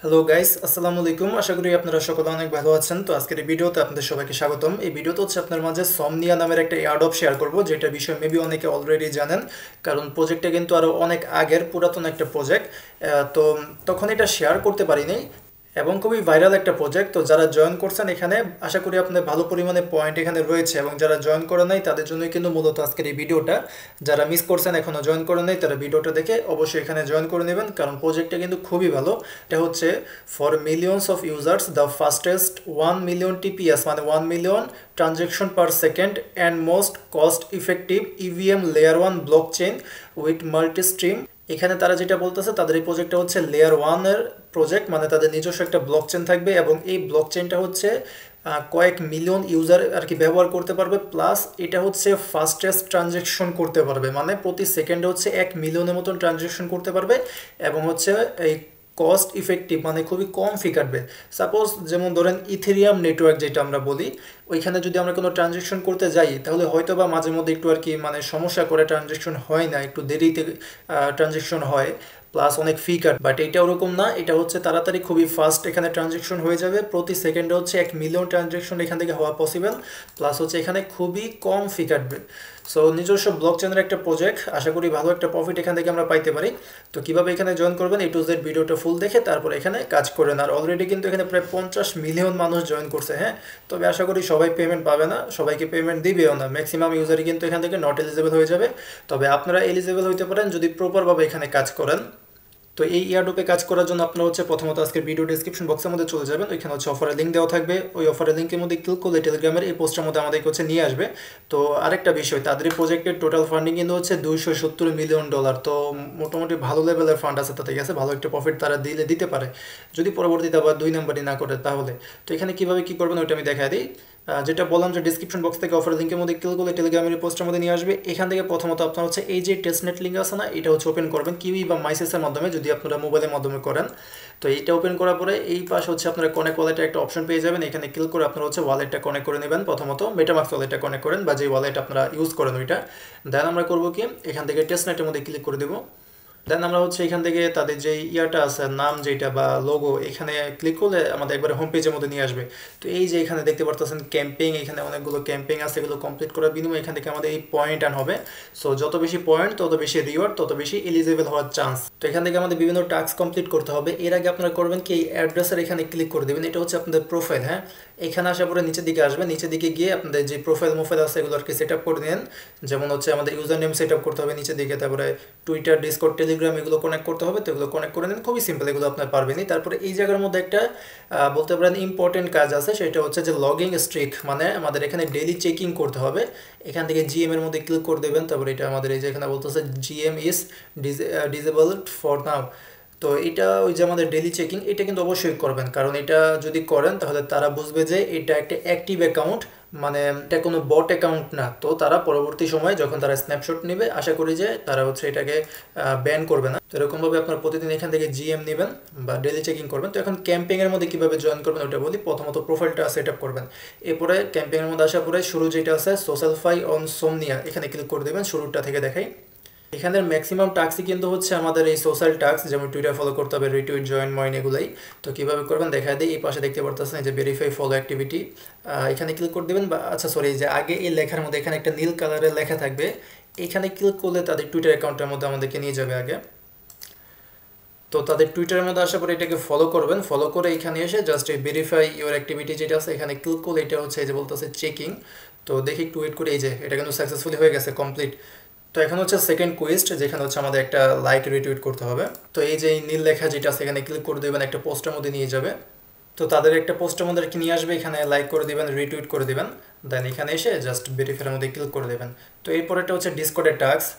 Hello guys, আসসালামু আলাইকুম। আশা করি আপনারা সকলে অনেক ভালো আছেন। তো আজকের এই ভিডিওতে আপনাদের সবাইকে স্বাগতম। এই ভিডিওতে হচ্ছে আপনার মাঝে সমনিয়া নামের একটা এয়ারড্রপ শেয়ার করব, যেটা বিষয়ে মেবি অনেকে অলরেডি জানেন, কারণ প্রজেক্টটা কিন্তু আরও অনেক আগের পুরাতন একটা প্রজেক্ট। তো তখন এটা শেয়ার করতে পারিনি এবং খুবই ভাইরাল একটা প্রজেক্ট। তো যারা জয়েন করছেন এখানে আশা করি আপনাদের ভালো পরিমাণে পয়েন্ট এখানে রয়েছে, এবং যারা জয়েন করে নাই তাদের জন্যই কিন্তু মূলত আজকের এই ভিডিওটা। যারা মিস করছেন এখনও জয়েন করে নাই তারা ভিডিওটা দেখে অবশ্যই এখানে জয়েন করে নেবেন, কারণ প্রজেক্টটা কিন্তু খুবই ভালো। এটা হচ্ছে for millions of users the fastest 1 million TPS, মানে 1 million transaction per second and most cost effective EVM layer 1 block chain with multi stream. এখানে তারা যেটা বলতেছে, তাদের এই প্রজেক্টটা হচ্ছে লেয়ার 1-এর প্রজেক্ট, মানে তাদের নিজস্ব একটা ব্লক চেইন থাকবে, এবং এই ব্লক চেইনটা হচ্ছে কয়েক মিলিয়ন ইউজার আর কি ব্যবহার করতে পারবে। প্লাস এটা হচ্ছে ফাস্টেস্ট ট্রানজ্যাকশন করতে পারবে, মানে প্রতি সেকেন্ডে হচ্ছে 1 মিলিয়নের মতন ট্রানজ্যাকশন করতে পারবে, এবং হচ্ছে এই কস্ট ইফেক্টিভ, মানে খুবই কম ফি কাটবে। সাপোজ যেমন ধরেন ইথেরিয়াম নেটওয়ার্ক যেটা আমরা বলি, ওইখানে যদি আমরা কোনো ট্রানজ্যাকশন করতে যাই তাহলে হয়তো বা মাঝে মধ্যে একটু আর কি মানে সমস্যা করে, ট্রানজ্যাকশন হয় না, একটু দেরিতে ট্রানজ্যাকশন হয়, প্লাস অনেক ফি কাট। বাট এটা ওরকম না, এটা হচ্ছে তাড়াতাড়ি খুবই ফাস্ট এখানে ট্রানজ্যাকশন হয়ে যাবে। প্রতি সেকেন্ডে হচ্ছে 1 মিলিয়ন ট্রানজ্যাকশন এখান থেকে হওয়া পসিবল, প্লাস হচ্ছে এখানে খুবই কম ফি কাটবে। সো নিজস্ব ব্লক চেনের একটা প্রজেক্ট, আশা করি ভালো একটা প্রফিট এখান থেকে আমরা পাইতে পারি। তো কীভাবে এখানে জয়েন করবেন, A to Z ভিডিওটা ফুল দেখে তারপর এখানে কাজ করেন। আর অলরেডি কিন্তু এখানে প্রায় 50 মিলিয়ন মানুষ জয়েন করছে, হ্যাঁ। তবে আশা করি সবাই পেমেন্ট পাবে না, সবাইকে পেমেন্ট দিবেও না, ম্যাক্সিমাম ইউজারই কিন্তু এখান থেকে নট এলিজেবল হয়ে যাবে। তবে আপনারা এলিজেবল হইতে পারেন যদি প্রপারভাবে এখানে কাজ করেন। তো এই ইয়ারড্রপে কাজ করার জন্য আপনারা হচ্ছে প্রথমত আজকের ভিডিও ডিসক্রিপশন বক্সের মধ্যে চলে যাবেন, ওইখানে হচ্ছে অফারের লিঙ্ক দেওয়া থাকবে। ওই অফারের লিঙ্কের মধ্যে ক্লিক করলে টেলিগ্রামের এই পোস্টের মধ্যে আমাদেরকে হচ্ছে নিয়ে আসবে। তো আরেকটা বিষয়, তাদের প্রজেক্টের টোটাল ফান্ডিং কিন্তু হচ্ছে $270 মিলিয়ন। তো মোটামুটি ভালো লেভেলের ফান্ড আছে তাদের কাছে, ভালো একটা প্রফিট তারা দিতে পারে যদি পরবর্তীতে আবার 2 নাম্বারই না করে তাহলে। তো এখানে কীভাবে কী করবেন ওইটা আমি দেখা দিই। যেটা বললাম যে ডিসক্রিপশন বক্স থেকে অফার লিঙ্কের মধ্যে ক্লিক করলে টেলিগ্রামের পোস্টের মধ্যে নিয়ে আসবে। এখান থেকে প্রথমত আপনার হচ্ছে এই যে টেস্টনেট লিঙ্ক আছে না, এটা হচ্ছে ওপেন করবেন কিউই বা মাইসেসের মাধ্যমে, যদি আপনারা মোবাইলের মাধ্যমে করেন। তো এইটা ওপেন করার পরে এই পাশে হচ্ছে আপনারা কনেক্ট ওয়ালেটের একটা অপশন পেয়ে যাবেন। এখানে ক্লিক করে আপনারা হচ্ছে ওয়ালেটটা কনেক্ট করে নেবেন। প্রথমত মেটামাক্স ওয়ালেটটা কনেক্ট করেন, বা যে ওয়ালেট আপনারা ইউজ করেন ওইটা। দেন আমরা করবো কি, এখান থেকে টেস্টনেটের মধ্যে ক্লিক করে দেবো। দেন আমরা হচ্ছে এখান থেকে তাদের যে ইয়াটা আছে, নাম যেটা বা লোগো, এখানে ক্লিক করলে আমাদের একবারে হোম পেজের মধ্যে নিয়ে আসবে। তো এই যে এখানে দেখতে পারতেছেন ক্যাম্পিং, এখানে অনেকগুলো ক্যাম্পিং আছে, এগুলো কমপ্লিট করার বিনিময়ে এখান থেকে আমাদের এই পয়েন্ট আন হবে। সো যত বেশি পয়েন্ট তত বেশি রিওয়ার্ড, তত বেশি এলিজিবল হওয়ার চান্স। তো এখান থেকে আমাদের বিভিন্ন টাস্ক কমপ্লিট করতে হবে। এর আগে আপনারা করবেন কি, এই অ্যাড্রেসের এখানে ক্লিক করে দেবেন। এটা হচ্ছে আপনাদের প্রোফাইল, হ্যাঁ। এখানে আসার পরে নিচের দিকে আসবে, নিচের দিকে গিয়ে আপনাদের যে প্রোফাইল আছে এগুলো আর কি সেট আপ করে নেন। যেমন হচ্ছে আমাদের ইউজার নেম সেট আপ করতে হবে নিচের দিকে, তারপরে টুইটার, ডিসকর্ড, টেলিগ্রাম এগুলো কানেক্ট করতে হবে। তো এগুলো কানেক্ট করে নেন, খুবই সিম্পল, এগুলো আপনার পারবেনই। তারপরে এই জায়গার মধ্যে একটা বলতে পারেন ইম্পর্টেন্ট কাজ আছে, সেটা হচ্ছে যে লগিং স্ট্রিক, মানে আমাদের এখানে ডেইলি চেকিং করতে হবে। এখান থেকে জিএম এর মধ্যে ক্লিক করে দেবেন। তারপরে এটা আমাদের এই যে এখানে বলতেছে GM is disabled for now. তো এটা ওই যে আমাদের ডেইলি চেকিং, এটা কিন্তু অবশ্যই করবেন, কারণ এটা যদি করেন তাহলে তারা বুঝবে যে এটা একটা অ্যাক্টিভ অ্যাকাউন্ট, মানে এটা কোনো বট অ্যাকাউন্ট না। তো তারা পরবর্তী সময়ে যখন তারা স্ন্যাপশট নেবে, আশা করি যে তারা হচ্ছে এটাকে ব্যান করবে না। তো এরকমভাবে আপনার প্রতিদিন এখান থেকে জিএম নেবেন বা ডেলি চেকিং করবেন। তো এখন ক্যাম্পিংয়ের মধ্যে কীভাবে জয়েন করবেন ওটা বলি। প্রথমত প্রোফাইলটা সেট আপ করবেন। এরপরে ক্যাম্পিংয়ের মধ্যে আসার পরে শুরু যেটা আছে সোশ্যালফাই অন সোমনিয়া, এখানে ক্লিক করে দেবেন। শুরুটা থেকে দেখাই, এখানের ম্যাক্সিমাম টাস্কই কিন্তু হচ্ছে আমাদের এই সোশ্যাল টাস্ক, যেমন টুইটার ফলো করতে হবে, রিটুইট, জয়েন, ময়েন, এগুলাই। তো কীভাবে করবেন দেখা দিই। এই পাশে দেখতে পারতেছেন যে ভেরিফাই ফলো অ্যাক্টিভিটি, এখানে ক্লিক করে দেবেন। বা আচ্ছা সরি, যে আগে এই লেখার মধ্যে এখানে একটা নীল কালারের লেখা থাকবে, এখানে ক্লিক করলে তাদের টুইটার অ্যাকাউন্টের মধ্যে আমাদেরকে নিয়ে যাবে আগে। তো তাদের টুইটারের মধ্যে আসার পরে এটাকে ফলো করবেন। ফলো করে এখানে এসে জাস্ট এই ভেরিফাই ইউর অ্যাক্টিভিটি যেটা আছে এখানে ক্লিক করলে এটা হচ্ছে এই যে বলতেছে চেকিং। তো দেখি একটু ওয়েট করে, এই যে এটা কিন্তু সাকসেসফুলি হয়ে গেছে, কমপ্লিট। তো এখন হচ্ছে সেকেন্ড কোয়েস্ট, যেখানে হচ্ছে আমাদের একটা লাইক রিটুইট করতে হবে। তো এই যে নীল লেখা যেটা আছে এখানে ক্লিক করে দেবেন, একটা পোস্টের মধ্যে নিয়ে যাবে। তো তাদের একটা পোস্টের মধ্যে নিয়ে আসবে, এখানে লাইক করে দেবেন, রিটুইট করে দেবেন। দেন এখানে এসে জাস্ট ভেরিফাইয়ের মধ্যে ক্লিক করে দেবেন। তো এরপরেটা হচ্ছে ডিসকর্ডের টাস্ক,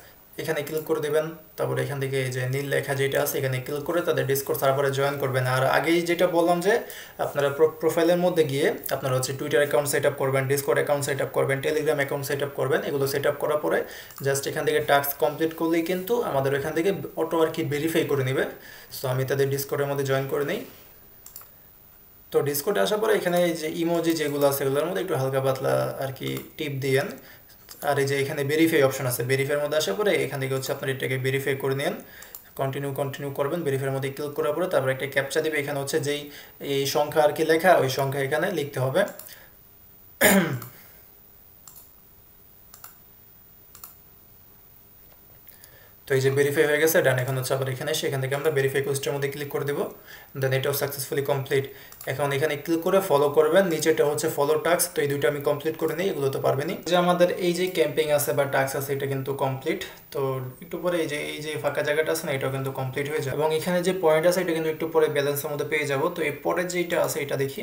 এখানে ক্লিক করে দেবেন। তারপরে এখান থেকে এই যে নীল লেখা যেটা আছে এখানে ক্লিক করে তাদের ডিসকর্ড সার্ভারে জয়েন করবেন। আর আগেই যেটা বললাম যে আপনারা প্রোফাইলের মধ্যে গিয়ে আপনারা হচ্ছে টুইটার অ্যাকাউন্ট সেট আপ করবেন, ডিসকর্ড অ্যাকাউন্ট সেট আপ করবেন, টেলিগ্রাম অ্যাকাউন্ট সেট আপ করবেন। এগুলো সেট আপ করার পরে জাস্ট এখান থেকে টাস্ক কমপ্লিট করলেই কিন্তু আমাদের এখান থেকে অটো আর কি ভেরিফাই করে নেবে। সো আমি তাদের ডিসকর্ডের মধ্যে জয়েন করে নিই। তো ডিসকর্ডে আসার পরে এখানে এই যে ইমোজি যেগুলো আছে এগুলোর মধ্যে একটু হালকা পাতলা আর কি টিপ দিয়েন। আর এই যে এখানে ভেরিফাই অপশন আছে, ভেরিফাইয়ের মধ্যে আসার পরে এখান থেকে হচ্ছে আপনার এটাকে ভেরিফাই করে নেন। কন্টিনিউ কন্টিনিউ করবেন, ভেরিফাইয়ের মধ্যে ক্লিক করার পরে তারপর একটা ক্যাপচা দিবে, এখানে হচ্ছে যেই এই সংখ্যা আর কি লেখা ওই সংখ্যা এখানে লিখতে হবে। তো এই যে ভেরিফাই হয়ে গেছে, ডান। এখন হচ্ছে আবার এখানে এসে এখান থেকে আমরা ভেরিফাই কোয়েস্টের মধ্যে ক্লিক করে দেবো, দেন এটাও সাকসেসফুলি কমপ্লিট। এখন এখানে ক্লিক করে ফলো করবেন, নিচেটা হচ্ছে ফলো টাস্ক, তো এই দুইটা আমি কমপ্লিট করে নিই, এগুলো তো পারবেনই। যে আমাদের এই যে ক্যাম্পিং আছে বা টাস্ক আছে এটা কিন্তু কমপ্লিট। তো একটু পরে এই যে ফাঁকা জায়গাটা আছে না, এটাও কিন্তু কমপ্লিট হয়ে যাবে, এবং এখানে যে পয়েন্ট আছে এটা কিন্তু একটু পরে ব্যালেন্সের মধ্যে পেয়ে যাবো। তো এই পরের যেটা আছে এটা দেখি,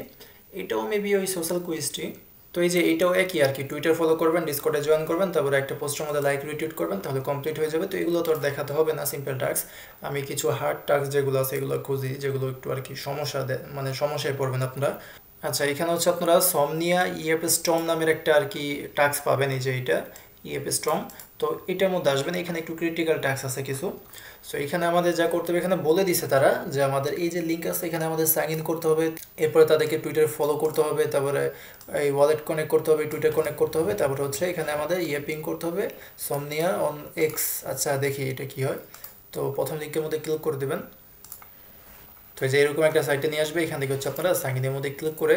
এটাও মেবি ওই সোশ্যাল কুইজটি। তো এই যে এইটাও একই আর কি, টুইটার ফলো করবেন, ডিসকর্ডে জয়েন করবেন, তারপরে একটা পোস্টের মধ্যে লাইক রিটুইট করবেন, তাহলে কমপ্লিট হয়ে যাবে। তো এগুলো তো আর দেখাতে হবে না, সিম্পল টাস্ক। আমি কিছু হার্ড টাস্ক যেগুলো আছে এগুলো খুঁজি, যেগুলো একটু আর কি সমস্যা মানে সমস্যায় পড়বেন আপনারা। আচ্ছা, এখানে হচ্ছে আপনারা সমনিয়া ইএফ স্টর্ম নামের একটা আর কি টাস্ক পাবেন, এই যে এইটা ইএফ স্টর্ম। তো এটার মধ্যে আসবেন, এখানে একটু ক্রিটিক্যাল টাস্ক আছে কিছু। সো এখানে আমাদের যা করতে হবে, এখানে বলে দিছে তারা যে আমাদের এই যে লিঙ্ক আছে এখানে আমাদের সাইন ইন করতে হবে, এরপরে তাদেরকে টুইটার ফলো করতে হবে, তারপরে এই ওয়ালেট কানেক্ট করতে হবে, টুইটার কানেক্ট করতে হবে, তারপরে হচ্ছে এখানে আমাদের পিং করতে হবে সমনিয়া অন এক্স। আচ্ছা দেখি এটা কি হয়। তো প্রথম লিঙ্কের মধ্যে ক্লিক করে দেবেন, তো এই যে এরকম একটা সাইটে নিয়ে আসবে। এখান থেকে হচ্ছে আপনারা সাইন ইনের মধ্যে ক্লিক করে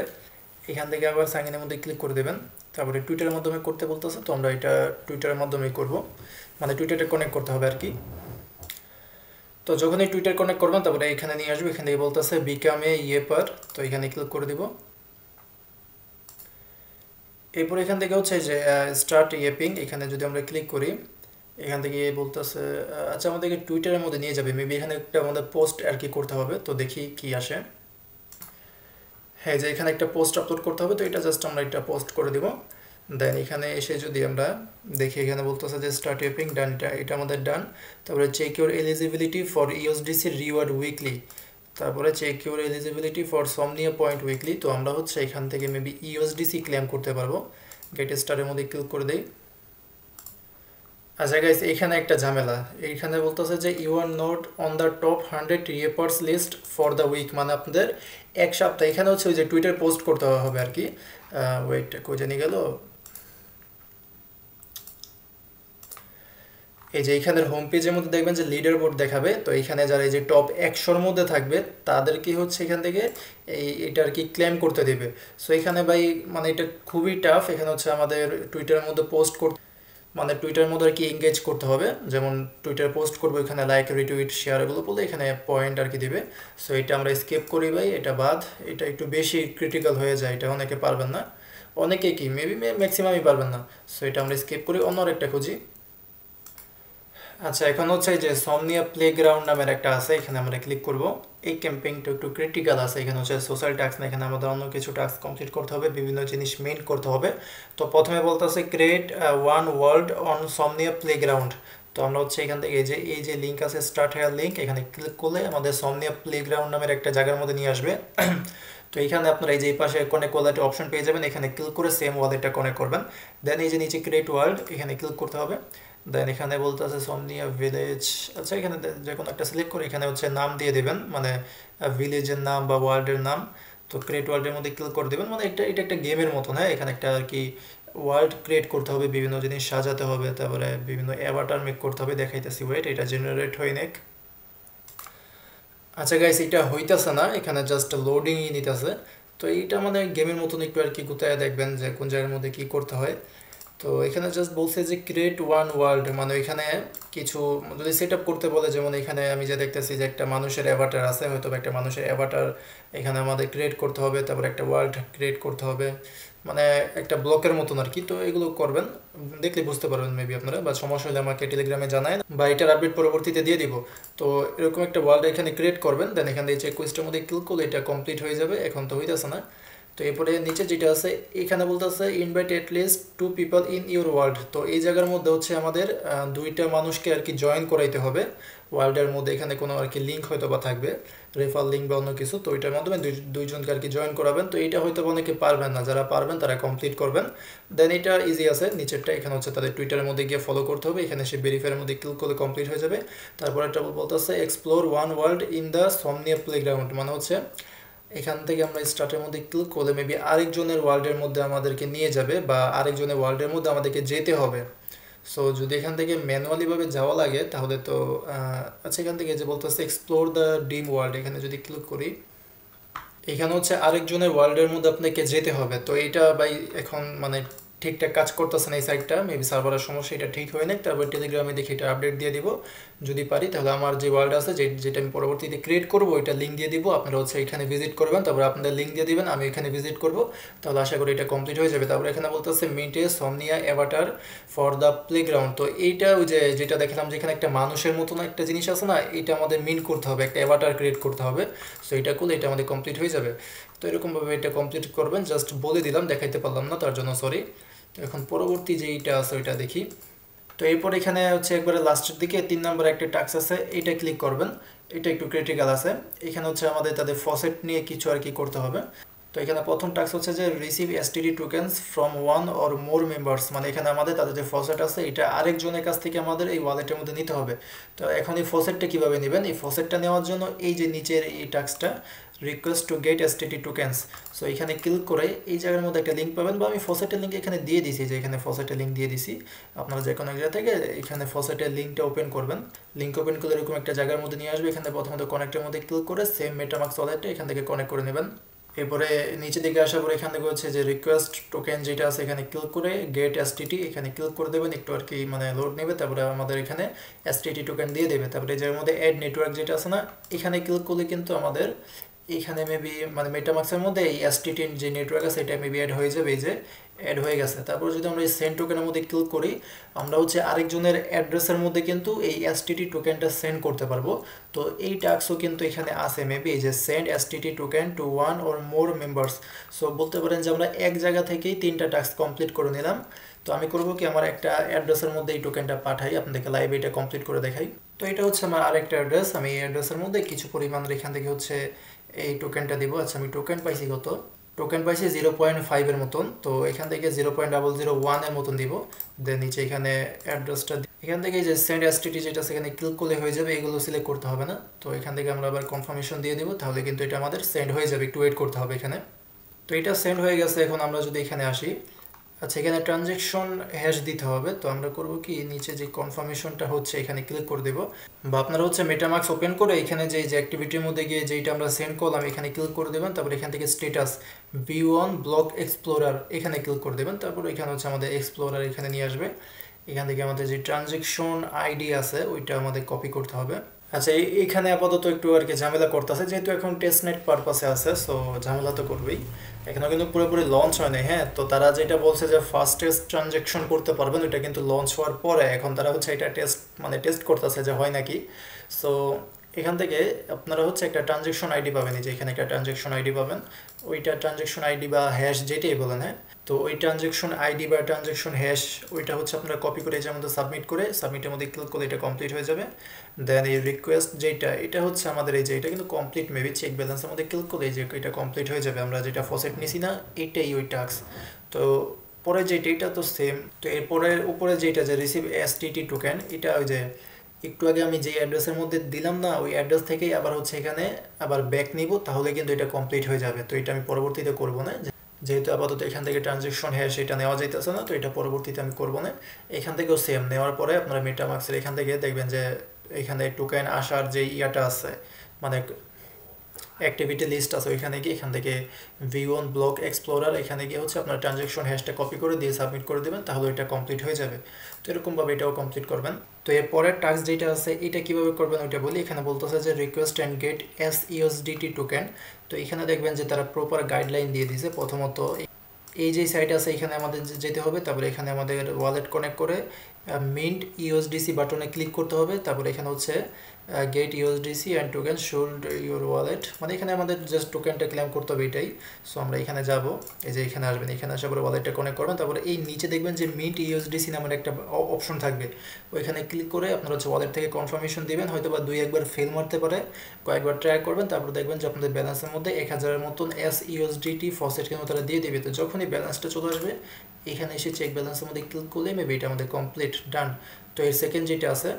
এখান থেকে আবার সাইন ইনের মধ্যে ক্লিক করে দেবেন, তারপরে টুইটারের মাধ্যমে করতে বলতেছে, তো আমরা এটা টুইটারের মাধ্যমেই করব, মানে টুইটারটা কানেক্ট করতে হবে আর কি। তো যখন এই টুইটার কানেক্ট করবেন তারপরে এখানে নিয়ে আসবে, এখান থেকে বলতেছে বিকাম এ ইয়েপার, তো এখানে ক্লিক করে দিব। এরপর এখান থেকে হচ্ছে যে স্টার্ট ইয়েপিং, এখানে যদি আমরা ক্লিক করি এখান থেকে বলতেছে আচ্ছা আমাদেরকে টুইটারের মধ্যে নিয়ে যাবে, মেবি এখানে একটা আমাদের পোস্ট আর কি করতে হবে, তো দেখি কি আসে। হ্যাঁ, যে এখানে একটা পোস্ট আপলোড করতে হবে, তো এটা জাস্ট আমরা একটা পোস্ট করে দিব। দেন এখানে এসে যদি আমরা দেখি এখানে বলতেছে যে স্টার্ট ইয়েপিং ডান, এটা আমাদের ডান। তারপরে check your eligibility for USDC reward weekly, তারপরে check your eligibility for Somnia point weekly. তো আমরা হচ্ছে এখান থেকে মেবি ইউএসডিসি ক্লেম করতে পারবো, গেট স্টারের মধ্যে ক্লিক করে দেই। আচ্ছা গাইস, এখানে একটা ঝামেলা, এইখানে বলতেছে যে you are not on the top 100 reapers list for the week, মানে আপনাদের এক সপ্তাহ, এখানে হচ্ছে ওই যে টুইটার পোস্ট করতে হবে আর কি। ওয়েট, কই জানি গেল, এই যে এইখানের হোম পেজের মধ্যে দেখবেন যে লিডার বোর্ড দেখাবে, তো এখানে যারা এই যে টপ 100-র মধ্যে থাকবে তাদেরকে হচ্ছে এখান থেকে এটা আর কি ক্লেম করতে দেবে। সো এখানে ভাই মানে এটা খুবই টাফ, এখানে হচ্ছে আমাদের টুইটারের মধ্যে পোস্ট করতে, মানে টুইটারের মধ্যে আর কি এঙ্গেজ করতে হবে, যেমন টুইটার পোস্ট করবো এখানে লাইক রিটুইট শেয়ার এগুলো বলে এখানে পয়েন্ট আর কি দিবে। সো এটা আমরা স্কিপ করি ভাই, এটা বাদ, এটা একটু বেশি ক্রিটিক্যাল হয়ে যায়, এটা অনেকে পারবেন না, অনেকে কি মেবি ম্যাক্সিমামই পারবেন না। সো এটা আমরা স্কিপ করি, অন্য একটা খুঁজি। আচ্ছা, এখন হচ্ছে যে সমনিয়া প্লেগ্রাউন্ড নামের একটা আছে, এখানে আমরা ক্লিক করব। এই ক্যাম্পেইনটা একটু ক্রিটিক্যাল আছে, এখানে হচ্ছে সোশ্যাল টাস্ক না, এখানে আমাদের অন্য কিছু টাস্ক কমপ্লিট করতে হবে, বিভিন্ন জিনিস মেইন করতে হবে। তো প্রথমে বলতেছে create one world on Somnia playground. তো আমরা হচ্ছে এখান থেকে এই যে লিঙ্ক আছে স্টার্ট হেয়ার লিঙ্ক, এখানে ক্লিক করলে আমাদের সমনিয়া প্লেগ্রাউন্ড নামের একটা জায়গার মধ্যে নিয়ে আসবে। তো এখানে আপনারা এই যে এই পাশে কনেক্ট ওয়ালেট অপশন পেয়ে যাবেন, এখানে ক্লিক করে সেম ওয়ালেটটা কনেক্ট করবেন। দেন এই যে নিচে ক্রিয়েট ওয়ার্ল্ড, এখানে ক্লিক করতে হবে। দেন এখানে বলতে আছে সমনিয়া ভিলেজ। আচ্ছা, এখানে যে কোনো একটা সিলেক্ট করে এখানে হচ্ছে নাম দিয়ে দেবেন, মানে ভিলেজের নাম বা ওয়ার্ল্ডের নাম। তো ক্রিয়েট ওয়ার্ল্ডের মধ্যে ক্লিক করে দেবেন, মানে এটা একটা গেমের মতন। হ্যাঁ, এখানে একটা আর কি ওয়ার্ল্ড ক্রিয়েট করতে হবে, বিভিন্ন জিনিস সাজাতে হবে, তারপরে বিভিন্ন অ্যাভাটার মেক করতে হবে, দেখাইতেছি ওয়েট, এটা জেনারেট হয়ে নেক। আচ্ছা গাইস, এটা হইতেছে না, এখানে জাস্ট লোডিংই নিতেছে। তো এইটা মানে গেমের মতন একটু আর কি গুতায় দেখবেন যে কোন জায়গার মধ্যে কি করতে হয়। তো এখানে জাস্ট বলছে যে ক্রিয়েট ওয়ান ওয়ার্ল্ড, মানে এখানে কিছু যদি সেট আপ করতে বলে, যেমন এখানে আমি যে দেখতেছি যে একটা মানুষের অ্যাভাটার আছে, হয়তো একটা মানুষের অ্যাভাটার এখানে আমাদের ক্রিয়েট করতে হবে, তারপর একটা ওয়ার্ল্ড ক্রিয়েট করতে হবে, মানে একটা ব্লকের মতন আর কি। তো এগুলো করবেন, দেখলে বুঝতে পারবেন মেবি আপনারা, বা সমস্যা হলে আমাকে টেলিগ্রামে জানায়, বা এটার আপডেট পরবর্তীতে দিয়ে দিব। তো এরকম একটা ওয়ার্ল্ড এখানে ক্রিয়েট করবেন, দেন এখানে এই চেক কুইজটার মধ্যে ক্লিক করলে এটা কমপ্লিট হয়ে যাবে। এখন তো হইতেছে না, তো এরপরে নিচে যেটা আছে এখানে বলতেছে invite at least 2 people in your world. তো এই জায়গার মধ্যে হচ্ছে আমাদের 2টা মানুষকে আর কি জয়েন করাইতে হবে ওয়ার্ল্ডের মধ্যে, এখানে কোনো আর কি লিঙ্ক হয়তো বা থাকবে, রেফার লিঙ্ক বা অন্য কিছু, তো ওইটার মাধ্যমে দুইজনকে আর কি জয়েন করাবেন। তো এটা হয়তো অনেকে পারবেন না, যারা পারবেন তারা কমপ্লিট করবেন। দেন এটা ইজি আছে, নিচেরটা এখানে হচ্ছে তাদের টুইটারের মধ্যে গিয়ে ফলো করতে হবে, এখানে সে ভেরিফাইয়ের মধ্যে ক্লিক করলে কমপ্লিট হয়ে যাবে। তারপর একটা বলতেছে explore one world in the Somnia playground, মানে হচ্ছে এখান থেকে আমরা স্টার্টের মধ্যে ক্লিক করলে মেবি আরেকজনের ওয়ার্ল্ডের মধ্যে আমাদেরকে নিয়ে যাবে, বা আরেকজনের ওয়ার্ল্ডের মধ্যে আমাদেরকে যেতে হবে। সো যদি এখান থেকে ম্যানুয়ালি ভাবে যাওয়া লাগে তাহলে তো আচ্ছা, এখান থেকে যে বলতেছে এক্সপ্লোর দ্য ডিম ওয়ার্ল্ড, এখানে যদি ক্লিক করি, এখানে হচ্ছে আরেকজনের ওয়ার্ল্ডের মধ্যে আপনাকে যেতে হবে। তো এইটা ভাই এখন মানে ঠিকঠাক কাজ করতেছে না এই সাইটটা, মেবি সার্ভারের সমস্যা, এটা ঠিক হয় না। তারপর টেলিগ্রামে দেখি এটা আপডেট দিয়ে দিব, যদি পারি তাহলে আমার যে ওয়ার্ল্ড আছে যেটা আমি পরবর্তীতে ক্রিয়েট করবো ওইটা লিঙ্ক দিয়ে দিব, আপনারা হচ্ছে এখানে ভিজিট করবেন, তারপর আপনাদের লিঙ্ক দিয়ে দিবেন, আমি এখানে ভিজিট করব, তাহলে আশা করি এটা কমপ্লিট হয়ে যাবে। তারপর এখানে বলতেছে মিন্টে সমনিয়া অ্যাভাটার ফর দ্য প্লেগ্রাউন্ড। তো এইটা ওই যে যেটা দেখলাম যেখানে একটা মানুষের মতন একটা জিনিস আছে না, এটা আমাদের মিন করতে হবে, একটা অ্যাভাটার ক্রিয়েট করতে হবে। সো এটা করলে এটা আমাদের কমপ্লিট হয়ে যাবে। তো এরকমভাবে এটা কমপ্লিট করবেন, জাস্ট বলে দিলাম, দেখাইতে পারলাম না তার জন্য সরি। তো এখন পরবর্তী যেইটা আছে ওইটা দেখি। তো এরপর এখানে হচ্ছে একবারে লাস্টের দিকে 3 নম্বর একটা টাস্ক আছে, এটা ক্লিক করবেন। এটা একটু ক্রিটিক্যাল আছে, এখানে হচ্ছে আমাদের তাদের ফসেট নিয়ে কিছু আর কি করতে হবে। তো এখানে প্রথম টাস্ক হচ্ছে যে receive STD tokens from one or more members, মানে এখানে আমাদের তাদের যে ফসেট আছে এটা আরেকজনের কাছ থেকে আমাদের এই ওয়ালেটের মধ্যে নিতে হবে। তো এখন এই ফসেটটা কীভাবে নেবেন, এই ফসেটটা নেওয়ার জন্য এই যে নিচের এই টাস্কটা request to get STD tokens, so এখানে ক্লিক করে এই জায়গার মধ্যে একটা লিঙ্ক পাবেন, বা আমি ফসেটের লিঙ্ক এখানে দিয়ে দিছি, যে এখানে ফসেটের লিঙ্ক দিয়ে দিছি। আপনারা যে কোনো জায়গা থেকে এখানে ফসেটের লিঙ্কটা ওপেন করবেন, লিঙ্ক ওপেন করে এরকম একটা জায়গার মধ্যে নিয়ে আসবে। এখানে প্রথমত কানেক্টের মধ্যে ক্লিক করে সেম মেটামাক্স ওয়ালেটটা এখান থেকে কানেক্ট করে নেবেন। এরপরে নিচে দিকে আসার পরে এখান থেকে হচ্ছে যে রিকোয়েস্ট টোকেন যেটা আছে এখানে ক্লিক করে গেট এসটিটি এখানে ক্লিক করে দেবেন, একটু আর কি মানে লোড নেবে, তারপরে আমাদের এখানে এসটিটি টোকেন দিয়ে দেবে। তারপরে এই জায়গার মধ্যে অ্যাড নেটওয়ার্ক যেটা আছে না, এখানে ক্লিক করলে কিন্তু আমাদের এখানে মেবি মানে মেটামাক্সের মধ্যে এই এসটিটির যে নেটওয়ার্ক আছে এটা মেবি অ্যাড হয়ে যাবে, এই যে অ্যাড হয়ে গেছে। তারপর যদি আমরা এই সেন্ড টোকেনের মধ্যে ক্লিক করি, আমরা হচ্ছে আরেকজনের অ্যাড্রেসের মধ্যে কিন্তু এই এসটিটি টোকেনটা সেন্ড করতে পারবো। তো এই টাস্কও কিন্তু এখানে আছে মেবি, এই যে send STT token to one or more members. So বলতে পারেন যে আমরা এক জায়গা থেকেই 3টা টাস্ক কমপ্লিট করে নিলাম। তো আমি করবো কি, আমার একটা অ্যাড্রেসের মধ্যে এই টোকেনটা পাঠাই, আপনাদেরকে লাইভ এটা কমপ্লিট করে দেখাই। তো এটা হচ্ছে আমার আরেকটা অ্যাড্রেস, আমি এই অ্যাড্রেসের মধ্যে কিছু পরিমাণ এখান থেকে হচ্ছে এই টোকেনটা দিব। আচ্ছা, আমি টোকেন পাইছি কত, টোকেন পাইছি 0.5 এর মতন। তো এখান থেকে 0.001 এর মতন দিব। দেন নিচে এখানে অ্যাড্রেসটা এখান থেকে যে সেন্ড এসটিটি যেটা সেখানে ক্লিক করলে হয়ে যাবে, এগুলো সিলেক্ট করতে হবে না। তো এখান থেকে আমরা আবার কনফার্মেশন দিয়ে দিব, তাহলে কিন্তু এটা আমাদের সেন্ড হয়ে যাবে, একটু ওয়েট করতে হবে এখানে। তো এটা সেন্ড হয়ে গেছে। এখন আমরা যদি এখানে আসি, আচ্ছা এখানে ট্রানজ্যাকশন হ্যাশ দিতে হবে। তো আমরা করব কি, নিচে যে কনফার্মেশনটা হচ্ছে এখানে ক্লিক করে দেব, বা আপনারা হচ্ছে মেটামাক্স ওপেন করে এখানে যে অ্যাক্টিভিটির মধ্যে গিয়ে যেটা আমরা সেন্ড করলাম এখানে ক্লিক করে দেবেন। তারপর এখান থেকে স্ট্যাটাস V1 ব্লক এক্সপ্লোরার এখানে ক্লিক করে দেবেন। তারপর এখানে হচ্ছে আমাদের এক্সপ্লোরার এখানে নিয়ে আসবে। এখান থেকে আমাদের যে ট্রানজ্যাকশন আইডি আছে ওইটা আমাদের কপি করতে হবে। আচ্ছা, এইখানে আপাতত একটু আর কি ঝামেলা করতেছে, যেহেতু এখন টেস্টনেট পারপাসে আছে, সো ঝামেলা তো করবেই। এখনও কিন্তু পুরোপুরি লঞ্চ হয় না। হ্যাঁ, তো তারা যেটা বলছে যে ফাস্টেস্ট ট্রানজ্যাকশন করতে পারবেন, ওইটা কিন্তু লঞ্চ হওয়ার পরে এখন তারা হচ্ছে এটা টেস্ট করতেছে যে হয় নাকি। সো এখান থেকে আপনারা হচ্ছে একটা ট্রানজ্যাকশন আইডি পাবেন, এই যে এখানে একটা ট্রানজ্যাকশন আইডি পাবেন, ওইটা ট্রানজ্যাকশন আইডি বা হ্যাশ যেটাই বলেন। হ্যাঁ, তো ওই ট্রানজ্যাকশন আইডি বা ট্রানজ্যাকশন হ্যাশ ওইটা হচ্ছে আপনারা কপি করে এর মধ্যে সাবমিট করে সাবমিটের মধ্যে ক্লিক করলে এটা কমপ্লিট হয়ে যাবে। দেন এই রিকোয়েস্ট যেটা এটা হচ্ছে আমাদের এই যে এটা কিন্তু কমপ্লিট মেবি, চেক ব্যালেন্সের মধ্যে ক্লিক করলে যে এটা কমপ্লিট হয়ে যাবে। আমরা যেটা ফসেট নিছি না, এইটাই ওই টাস্ক। তো পরে যেটা এটা তো সেম। তো এরপরে উপরে যেটা যে রিসিভ এসটিটি টোকেন, এটা ওই যে একটু আগে আমি যে অ্যাড্রেসের মধ্যে দিলাম না, ওই অ্যাড্রেস থেকেই আবার হচ্ছে এখানে আবার ব্যাক নিব, তাহলে কিন্তু এটা কমপ্লিট হয়ে যাবে। তো এটা আমি পরবর্তীতে করবো না, যেহেতু আপাতত এখান থেকে ট্রানজ্যাকশন হ্যাশ এটা নেওয়া যাইতেছে না, তো এটা পরবর্তীতে আমি করবো না। এখান থেকেও সেম নেওয়ার পরে আপনারা মেটামাক্সের এখান থেকে দেখবেন যে এখানে টোকেন আসার যে ইয়াটা আছে মানে অ্যাক্টিভিটি লিস্ট আছে, ওইখানে গিয়ে এখান থেকে V1 ব্লক এক্সপ্লোরার এখানে গিয়ে হচ্ছে আপনার ট্রানজ্যাকশন হ্যাশটা কপি করে দিয়ে সাবমিট করে দেবেন, তাহলে এটা কমপ্লিট হয়ে যাবে। তো এরকমভাবে এটাও কমপ্লিট করবেন। তো এর পরের টাস্ক যেটা আছে এটা কীভাবে করবেন ওইটা বলি। এখানে বলতেছে যে request and get SUSDT token. তো এখানে দেখবেন যে তারা প্রপার গাইডলাইন দিয়ে দিয়েছে। প্রথমত এই যে সাইট আছে এখানে আমাদের যেতে হবে, তারপরে এখানে আমাদের ওয়ালেট কানেক্ট করে মিন্ট ইউএসডিসি বাটনে ক্লিক করতে হবে। তারপরে এখানে হচ্ছে get USDC and token should your wallet, মানে এখানে আমাদের জাস্ট টোকেনটা ক্লেম করতে হবে এটাই। সো আমরা এখানে যাব, এই যে এখানে আসবেন, এখানে আসার পরে ওয়ালেটটা কানেক্ট করবেন। তারপরে এই নিচে দেখবেন যে মিন্ট ইউএসডিসি নামের একটা অপশন থাকবে, ওইখানে ক্লিক করে আপনারা হচ্ছে ওয়ালেট থেকে কনফার্মেশন দিবেন। হয়তো বা 2-1বার ফেল মারতে পারে, কয়েকবার ট্রাই করবেন। তারপর দেখবেন যে আপনাদের ব্যালেন্সের মধ্যে 1000-এর মতন SUSDT ফসেট কিন্তু তারা দিয়ে দেবে। তো যখনই ব্যালেন্সটা চলে আসবে এখানে এসে চেক ব্যালেন্সের মধ্যে ক্লিক করলে মেবি এটা আমাদের কমপ্লিট ডান। তো এর সেকেন্ড যেটা আছে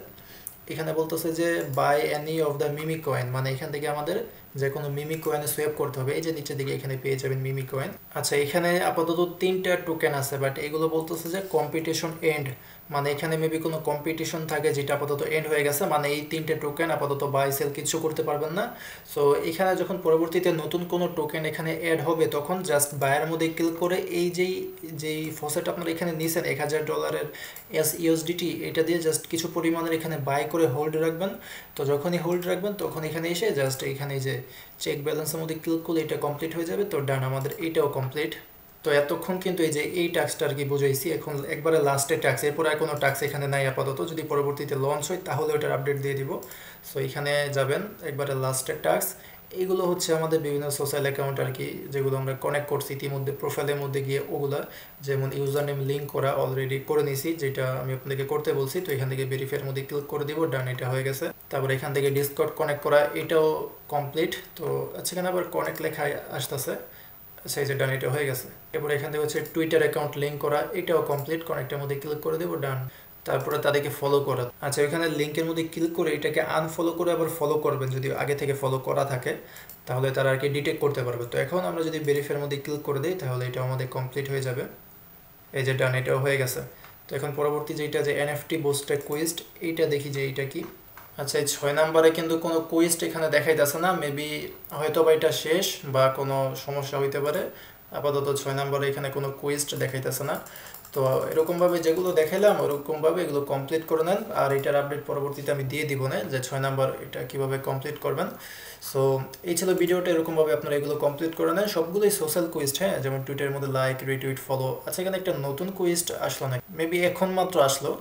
এখানে বলতেছে যে buy any of the meme coin, মানে এখান থেকে আমাদের যে কোনো মিমি কয়েনে সোয়াপ করতে হবে। এই যে নিচের দিকে এখানে পেয়ে যাবেন মিমি কয়েন। আচ্ছা, এখানে আপাতত 3টা টোকেন আছে, বাট এগুলো বলতেছে যে কম্পিটিশন এন্ড, মানে এখানে মেবি কোনো কম্পিটিশন থাকে যেটা আপাতত এন্ড হয়ে গেছে, মানে এই 3টে টোকেন আপাতত বাই সেল কিছু করতে পারবেন না। সো এখানে যখন পরবর্তীতে নতুন কোনো টোকেন এখানে অ্যাড হবে তখন জাস্ট বায়ের মধ্যে ক্লিক করে এই যেই ফসেট আপনারা এখানে নিয়েছেন $1000 ইউএসডিটি, এটা দিয়ে জাস্ট কিছু পরিমাণের এখানে বাই করে হোল্ড রাখবেন। তো যখনই হোল্ড রাখবেন তখন এখানে এসে জাস্ট এখানে যে চেক ব্যালেন্সের মধ্যে ক্লিক করলে এটা কমপ্লিট হয়ে যাবে। তো ডান, আমাদের এইটাও কমপ্লিট। তো এতক্ষণ কিন্তু এই যে এই টাস্কটা আর কি বুঝাইছি, এখন একবারে লাস্টের টাস্ক, এরপর আর কোনো টাস্ক এখানে নাই আপাতত। যদি পরবর্তীতে লঞ্চ হয় তাহলে ওটার আপডেট দিয়ে দিব। সো এখানে যাবেন একবারে লাস্টের টাস্ক। এইগুলো হচ্ছে আমাদের বিভিন্ন সোশ্যাল অ্যাকাউন্ট আর কি, যেগুলো আমরা কানেক্ট করছি ইতিমধ্যে প্রোফাইলের মধ্যে গিয়ে, ওগুলা যেমন ইউজার নেম লিঙ্ক করা অলরেডি করে নিয়েছি, যেটা আমি আপনাদেরকে করতে বলছি। তো এখান থেকে ভেরিফাইয়ের মধ্যে ক্লিক করে দিব, ডান, এটা হয়ে গেছে। তারপর এখান থেকে ডিসকর্ড কানেক্ট করা, এটাও কমপ্লিট। তো আচ্ছা, এখানে আবার কানেক্ট লেখা আসতেছে, সেই যে ডান, এটা হয়ে গেছে। এরপর এখান থেকে হচ্ছে টুইটার অ্যাকাউন্ট লিঙ্ক করা, এটাও কমপ্লিট, কানেক্টের মধ্যে ক্লিক করে দেবো, ডান। তারপরে তাদেরকে ফলো করা। আচ্ছা, এখানে লিঙ্কের মধ্যে ক্লিক করে এটাকে আনফলো করে আবার ফলো করবেন, যদি আগে থেকে ফলো করা থাকে তাহলে তারা আর কি ডিটেক্ট করতে পারবে। তো এখন আমরা যদি ভেরিফাইয়ের মধ্যে ক্লিক করে দিই তাহলে এটা আমাদের কমপ্লিট হয়ে যাবে। এই যে ডান, এটাও হয়ে গেছে। তো এখন পরবর্তী যেটা যে এনএফটি বুস্টেড কুইস্ট, এইটা দেখি যে এইটা কি। আচ্ছা, এই 6 নাম্বারে কিন্তু কোনো কুইস্ট এখানে দেখাইতেছে না, মেবি হয়তো বা এটা শেষ বা কোনো সমস্যা হইতে পারে। আপাতত 6 নাম্বারে এখানে কোনো কুইস্ট দেখাইতেছে না। তো এরকমভাবে যেগুলো দেখাইলাম ওরকমভাবে এগুলো কমপ্লিট করে নেন, আর এটার আপডেট পরবর্তীতে আমি দিয়ে দিব না যে 6 নাম্বার এটা কীভাবে কমপ্লিট করবেন। সো এই ছিল ভিডিওটা, এরকমভাবে আপনারা এগুলো কমপ্লিট করে নেন। সবগুলোই সোশ্যাল কুইস্ট, হ্যাঁ, যেমন টুইটারের মধ্যে লাইক, রিটুইট, ফলো। আচ্ছা, এখানে একটা নতুন কুইস্ট আসলো না, মেবি এখন মাত্র আসলো।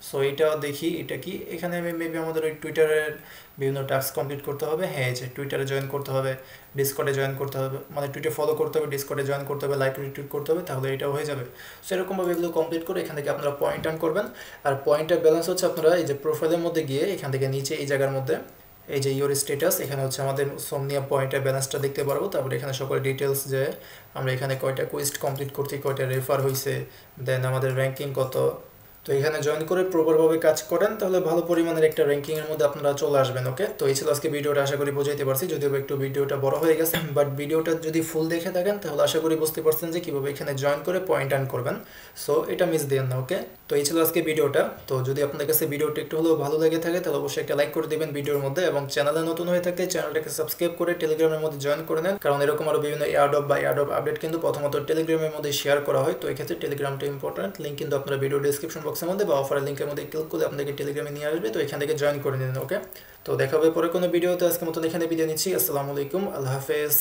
সো এটা দেখি এটা কি। এখানে মেবি আমাদের ওই টুইটারের বিভিন্ন টাস্ক কমপ্লিট করতে হবে। হ্যাঁ, যে টুইটারে জয়েন করতে হবে, ডিসকর্ডে জয়েন করতে হবে, মানে টুইটার ফলো করতে হবে, ডিসকর্ডে জয়েন করতে হবে, লাইক রিটুইট করতে হবে, তাহলে এটাও হয়ে যাবে। সো এরকমভাবে এগুলো কমপ্লিট করে এখান থেকে আপনারা পয়েন্ট আর্ন করবেন। আর পয়েন্টের ব্যালেন্স হচ্ছে আপনারা এই যে প্রোফাইলের মধ্যে গিয়ে এখান থেকে নিচে এই জায়গার মধ্যে এই যে ইওর স্ট্যাটাস, এখানে হচ্ছে আমাদের সোমনিয়া পয়েন্টের ব্যালেন্সটা দেখতে পারবো। তারপরে এখানে সকল ডিটেলস, যে আমরা এখানে কয়টা কুইস্ট কমপ্লিট করছি, কয়টা রেফার হয়েছে, দেন আমাদের র্যাঙ্কিং কত। তো এখানে জয়েন করে প্রপারভাবে কাজ করেন তাহলে ভালো পরিমাণের একটা র্যাঙ্কিংয়ের মধ্যে আপনারা চলে আসবেন। ওকে, তো এই ছিল আজকে ভিডিওটা, আশা করি বোঝাইতে পারছি, যদিও একটু ভিডিওটা বড় হয়ে গেছে, বাট ভিডিওটা যদি ফুল দেখে থাকেন তাহলে আশা করি বুঝতে পারছেন যে কীভাবে এখানে জয়েন করে পয়েন্ট আর্ন করবেন। সো এটা মিস দেন না। ওকে, তো এই ছিল আজকে ভিডিওটা। তো যদি আপনাদের কাছে ভিডিওটা একটু হলেও ভালো লেগে থাকে তাহলে অবশ্যই একটা লাইক করে দেবেন ভিডিওর মধ্যে, এবং চ্যানেলে নতুন হয়ে থাকলে চ্যানেলটাকে সাবস্ক্রাইব করে টেলিগ্রামের মধ্যে জয়েন করে নেন, কারণ এরকম আরও বিভিন্ন এয়ারড্রপ বা এয়ারড্রপ আপডেট কিন্তু প্রথমত টেলিগ্রামের মধ্যে শেয়ার করা হয়। তো এক্ষেত্রে টেলিগ্রামটা ইম্পর্টেন্ট। লিঙ্ক কিন্তু আপনারা ভিডিও ডিসক্রিপশন বক্সের মধ্যে বা অফারের লিঙ্কের মধ্যে ক্লিক করলে আপনাদেরকে টেলিগ্রামে নিয়ে আসবে। তো এখান থেকে জয়েন করে নিন। ওকে, তো দেখা হবে পরে কোনো ভিডিওতে। আজকের মতন এখানে বিদায় নিচ্ছি। আসসালামু আলাইকুম, আল্লাহ হাফেজ।